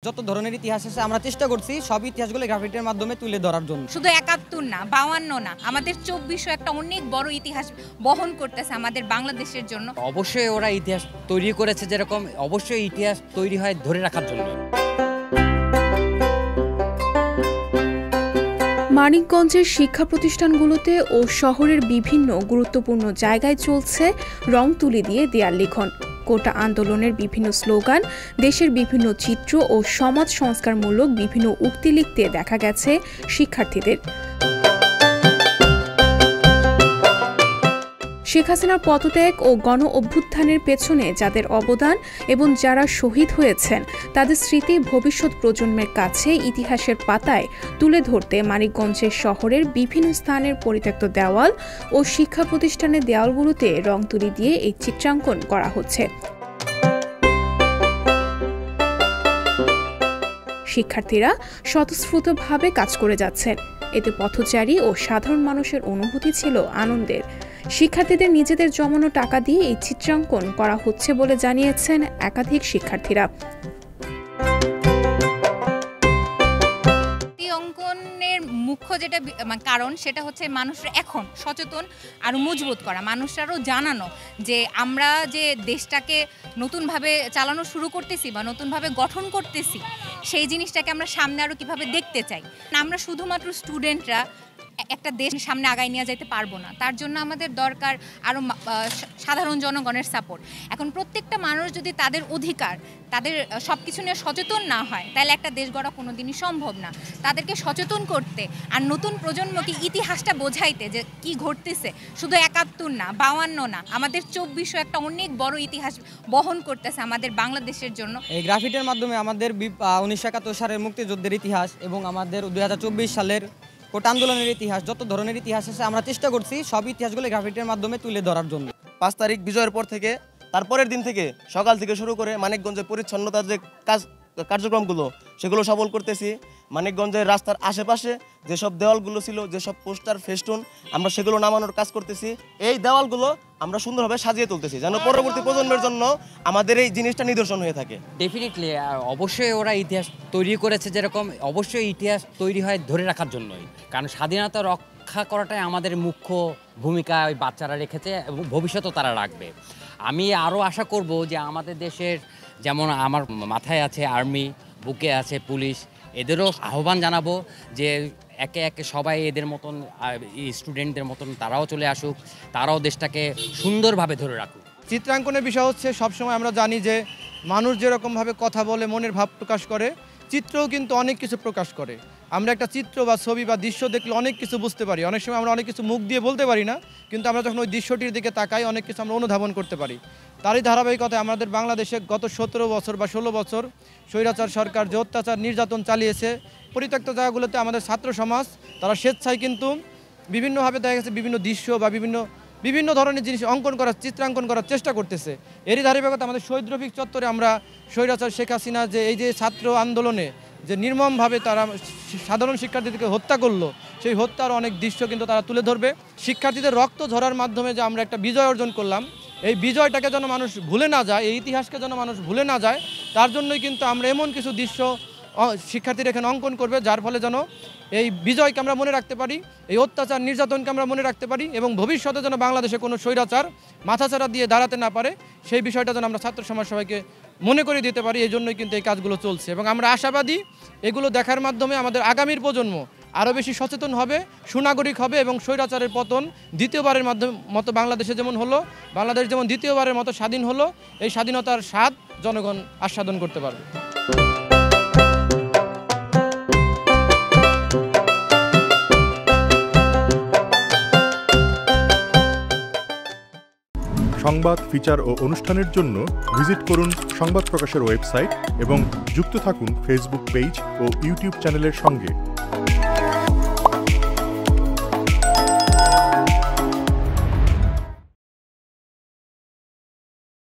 যত ধরনের ইতিহাস আছে আমরা চেষ্টা করছি সব ইতিহাসগুলো গ্রাফিটির মাধ্যমে তুলে ধরার জন্য। শুধু ৭১ না, ৫২ না, আমাদের ২৪০০ একটা অনেক বড় ইতিহাস বহন করতেছে আমাদের বাংলাদেশের জন্য। অবশ্যই ওরা ইতিহাস তৈরি করেছে, যেরকম অবশ্যই ইতিহাস তৈরি হয় ধরে রাখার জন্য। মানিকগঞ্জের শিক্ষা প্রতিষ্ঠানগুলোতে ও শহরের বিভিন্ন গুরুত্বপূর্ণ জায়গায় চলছে রং তুলি দিয়ে দেয়াল লিখন। কোটা আন্দোলনের বিভিন্ন স্লোগান, দেশের বিভিন্ন চিত্র ও সমাজ সংস্কারমূলক বিভিন্ন উক্তি লিখতে দেখা গেছে শিক্ষার্থীদের। শেখ হাসিনার পদত্যাগ ও গণ অভ্যুত্থানের পেছনে যাদের অবদান এবং যারা শহীদ হয়েছেন তাদের স্মৃতি ভবিষ্যৎ প্রজন্মের কাছে ইতিহাসের পাতায় তুলে ধরতে মানিকগঞ্জের শহরের বিভিন্ন স্থানের পরিত্যক্ত দেওয়াল ও শিক্ষা প্রতিষ্ঠানের দেওয়ালগুলোতে রং তুলি দিয়ে এই চিত্রাঙ্কন করা হচ্ছে। শিক্ষার্থীরা স্বতঃস্ফূর্তভাবে কাজ করে যাচ্ছেন। এতে পথচারী ও সাধারণ মানুষের অনুভূতি ছিল আনন্দের। শিক্ষার্থীদের নিজেদের জমানো টাকা দিয়ে এই চিত্রাঙ্কন করা হচ্ছে বলে জানিয়েছেন একাধিক শিক্ষার্থীরা। অঙ্কনের মুখ্য যেটা কারণ সেটা হচ্ছে মানুষরা এখন সচেতন আর মজবুত করা, মানুষরাও জানানো যে আমরা যে দেশটাকে নতুনভাবে চালানো শুরু করতেছি বা নতুনভাবে গঠন করতেছি, সেই জিনিসটাকে আমরা সামনে আরও কীভাবে দেখতে চাই। আমরা শুধুমাত্র স্টুডেন্টরা একটা দেশ সামনে আগায় নিয়ে যেতে পারবো না, তার জন্য আমাদের দরকার আরও সাধারণ জনগণের সাপোর্ট। এখন প্রত্যেকটা মানুষ যদি তাদের অধিকার, তাদের সব কিছু নিয়ে সচেতন না হয়, তাহলে একটা দেশ গড়া কোনো দিনই সম্ভব না। তাদেরকে সচেতন করতে আর নতুন প্রজন্মকে ইতিহাসটা বোঝাইতে যে কি ঘটতেছে, শুধু ৭১ না, ৫২ না, আমাদের ২৪০০ একটা অনেক বড় ইতিহাস বহন করতেছে আমাদের বাংলাদেশের জন্য। এই গ্রাফিটির মাধ্যমে আমাদের ১৯৭১ সালের মুক্তিযুদ্ধের ইতিহাস এবং আমাদের ২০২৪ সালের কোটা আন্দোলনের ইতিহাস, যত ধরনের ইতিহাস আছে আমরা চেষ্টা করছি সব ইতিহাসগুলো গ্রাফিটির মাধ্যমে তুলে ধরার জন্য। ৫ তারিখ বিজয়ের পর থেকে তারপরের দিন থেকে সকাল থেকে শুরু করে মানিকগঞ্জের পরিচ্ছন্নতার যে কার্যক্রমগুলো সেগুলো সফল করতেছি। মানিকগঞ্জের রাস্তার আশেপাশে যেসব দেওয়ালগুলো ছিল, যেসব পোস্টার ফেস্টুন, আমরা সেগুলো নামানোর কাজ করতেছি। এই দেওয়ালগুলো আমরা সুন্দরভাবে সাজিয়ে তুলতেছি যেন পরবর্তী প্রজন্মের জন্য আমাদের এই জিনিসটা নিদর্শন হয়ে থাকে। ডেফিনেটলি অবশ্যই ওরা ইতিহাস তৈরি করেছে, যেরকম অবশ্যই ইতিহাস তৈরি হয় ধরে রাখার জন্যই। কারণ স্বাধীনতা রক্ষা করাটাই আমাদের মুখ্য ভূমিকা ওই বাচ্চারা রেখেছে এবং ভবিষ্যতেও তারা রাখবে। আমি আরও আশা করব যে আমাদের দেশের, যেমন আমার মাথায় আছে আর্মি, বুকে আছে পুলিশ, এদেরও আহ্বান জানাবো যে একে একে সবাই এদের মতন স্টুডেন্টদের মতন তারাও চলে আসুক, তারাও দেশটাকে সুন্দরভাবে ধরে রাখুক। চিত্রাঙ্কনের বিষয় হচ্ছে সবসময় আমরা জানি যে মানুষ যেরকমভাবে কথা বলে, মনের ভাব প্রকাশ করে, চিত্রও কিন্তু অনেক কিছু প্রকাশ করে। আমরা একটা চিত্র বা ছবি বা দৃশ্য দেখলে অনেক কিছু বুঝতে পারি। অনেক সময় আমরা অনেক কিছু মুখ দিয়ে বলতে পারি না, কিন্তু আমরা যখন ওই দৃশ্যটির দিকে তাকাই অনেক কিছু আমরা অনুধাবন করতে পারি। তারই ধারাবাহিকতায় আমাদের বাংলাদেশে গত ১৭ বছর বা ১৬ বছর স্বৈরাচার সরকার যে অত্যাচার নির্যাতন চালিয়েছে, পরিত্যক্ত জায়গাগুলোতে আমাদের ছাত্র সমাজ তারা স্বেচ্ছায় কিন্তু বিভিন্নভাবে দেখা গেছে বিভিন্ন দৃশ্য বা বিভিন্ন ধরনের জিনিস অঙ্কন করার, চিত্রাঙ্কন করার চেষ্টা করতেছে। এরই ধারাবাহিকতা আমাদের শহীদ রফিক চত্বরে আমরা স্বৈরাচার শেখ হাসিনা যে এই যে ছাত্র আন্দোলনে যে নির্মমভাবে তারা সাধারণ শিক্ষার্থীদেরকে হত্যা করলো, সেই হত্যার অনেক দৃশ্য কিন্তু তারা তুলে ধরবে। শিক্ষার্থীদের রক্ত ঝরার মাধ্যমে যে আমরা একটা বিজয় অর্জন করলাম, এই বিজয়টাকে যেন মানুষ ভুলে না যায়, এই ইতিহাসকে যেন মানুষ ভুলে না যায়, তার জন্যই কিন্তু আমরা এমন কিছু দৃশ্য শিক্ষার্থীরা এখানে অঙ্কন করবে, যার ফলে যেন এই বিজয়কে আমরা মনে রাখতে পারি, এই অত্যাচার নির্যাতনকে আমরা মনে রাখতে পারি এবং ভবিষ্যতে যেন বাংলাদেশে কোনো স্বৈরাচার মাথাচাড়া দিয়ে দাঁড়াতে না পারে, সেই বিষয়টা যেন আমরা ছাত্র সমাজ সবাইকে মনে করে দিতে পারি। এই জন্যই কিন্তু এই কাজগুলো চলছে এবং আমরা আশাবাদী এগুলো দেখার মাধ্যমে আমাদের আগামীর প্রজন্ম আরও বেশি সচেতন হবে, সুনাগরিক হবে এবং স্বৈরাচারের পতন দ্বিতীয়বারের মতো বাংলাদেশে যেমন হলো, বাংলাদেশ যেমন দ্বিতীয়বারের মতো স্বাধীন হলো, এই স্বাধীনতার স্বাদ জনগণ আস্বাদন করতে পারবে। সংবাদ, ফিচার ও অনুষ্ঠানের জন্য ভিজিট করুন সংবাদ প্রকাশের ওয়েবসাইট এবং যুক্ত থাকুন ফেসবুক পেজ ও ইউটিউব চ্যানেলের সঙ্গে।